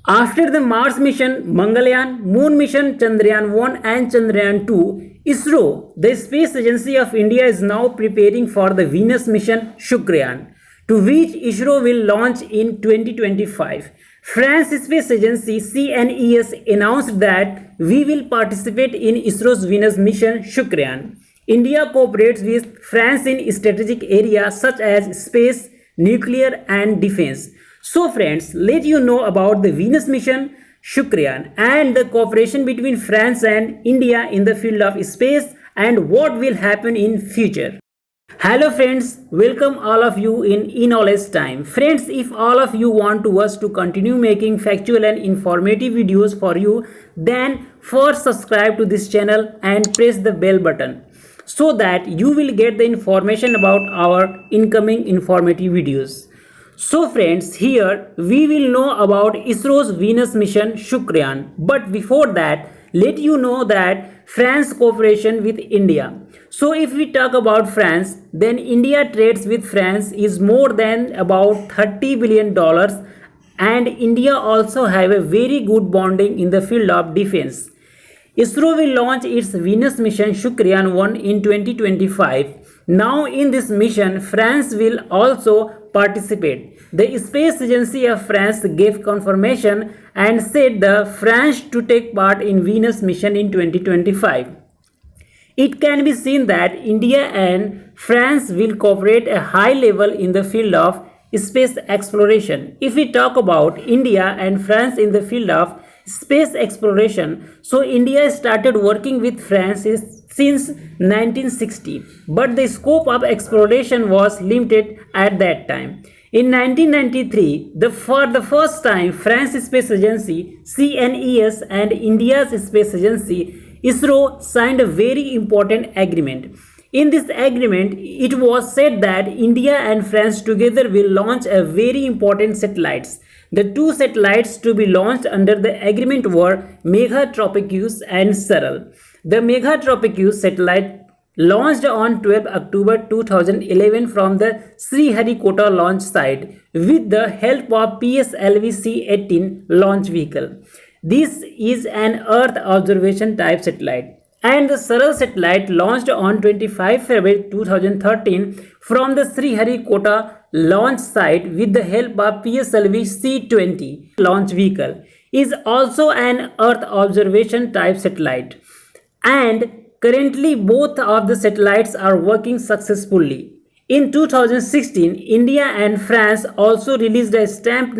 After the Mars mission Mangalyaan, Moon mission Chandrayaan 1 and Chandrayaan 2, ISRO, the space agency of India, is now preparing for the Venus mission Shukrayaan, to which ISRO will launch in 2025. France Space Agency CNES announced that we will participate in ISRO's Venus mission Shukrayaan. India cooperates with France in strategic areas such as space, nuclear and defense. So friends, let you know about the Venus mission Shukrayaan and the cooperation between France and India in the field of space and what will happen in future. Hello friends, welcome all of you in eKnowledge Time. Friends, if all of you want us to continue making factual and informative videos for you, then first subscribe to this channel and press the bell button so that you will get the information about our incoming informative videos. So friends, here we will know about ISRO's Venus mission Shukrayaan. But before that, let you know that France cooperation with India. So if we talk about France, then India trades with France is more than about $30 billion, and India also have a very good bonding in the field of defense. ISRO will launch its Venus mission Shukrayaan 1 in 2025. Now in this mission, France will also participate. The Space Agency of France gave confirmation and said the France to take part in Venus mission in 2025. It can be seen that India and France will cooperate at a high level in the field of space exploration. If we talk about India and France in the field of space exploration, so India started working with France since 1960, but the scope of exploration was limited at that time. In 1993, for the first time, France Space Agency CNES and India's Space Agency ISRO signed a very important agreement. In this agreement, it was said that India and France together will launch a very important satellites. The two satellites to be launched under the agreement were Megha Tropicus and Saral. The Megha Tropicus satellite launched on 12 October 2011 from the Sriharikota launch site with the help of PSLV C-18 launch vehicle. This is an Earth observation type satellite. And the Saral satellite launched on 25 February 2013 from the Sriharikota launch site with the help of PSLV C-20 launch vehicle is also an Earth observation type satellite. And currently both of the satellites are working successfully. In 2016, India and France also released a stamp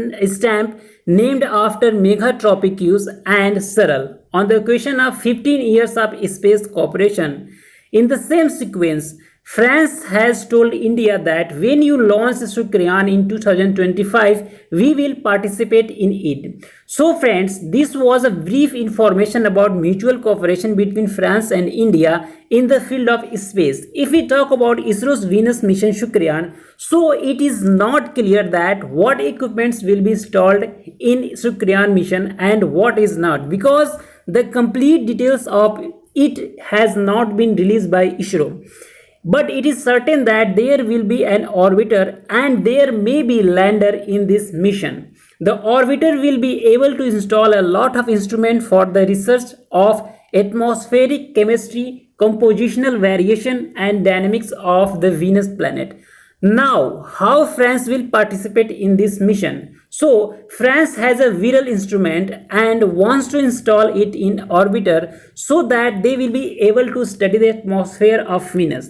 named after Megha Tropicus and Saral on the occasion of 15 years of space cooperation. In the same sequence, France has told India that when you launch Shukrayaan in 2025, we will participate in it. So friends, this was a brief information about mutual cooperation between France and India in the field of space. If we talk about ISRO's Venus mission Shukrayaan, so it is not clear that what equipments will be installed in Shukrayaan mission and what is not, because the complete details of it has not been released by ISRO. But it is certain that there will be an orbiter and there may be lander in this mission. The orbiter will be able to install a lot of instruments for the research of atmospheric chemistry, compositional variation and dynamics of the Venus planet. Now, how France will participate in this mission? So, France has a viral instrument and wants to install it in orbiter so that they will be able to study the atmosphere of Venus.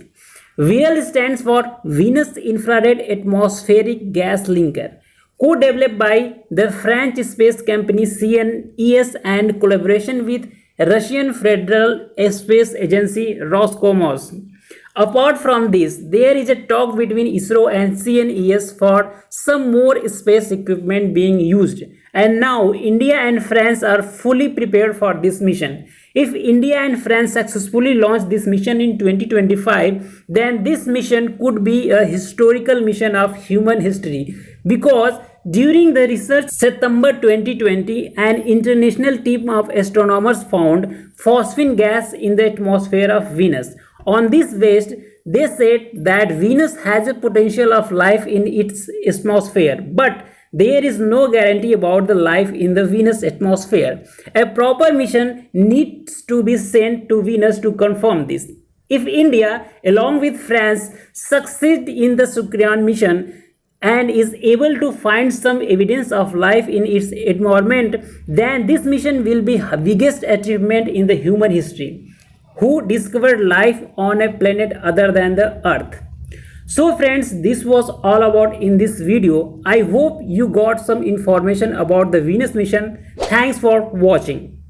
VIRAL stands for Venus Infrared Atmospheric Gas Linker, co-developed by the French space company CNES and collaboration with Russian Federal Space Agency Roscosmos. Apart from this, there is a talk between ISRO and CNES for some more space equipment being used. And now India and France are fully prepared for this mission. If India and France successfully launch this mission in 2025, then this mission could be a historical mission of human history, because during the research September 2020, an international team of astronomers found phosphine gas in the atmosphere of Venus. On this waste, they said that Venus has a potential of life in its atmosphere, but there is no guarantee about the life in the Venus atmosphere. A proper mission needs to be sent to Venus to confirm this. If India, along with France, succeed in the Chandrayaan mission and is able to find some evidence of life in its environment, then this mission will be the biggest achievement in the human history. Who discovered life on a planet other than the Earth? So friends, this was all about in this video. I hope you got some information about the Venus mission. Thanks for watching.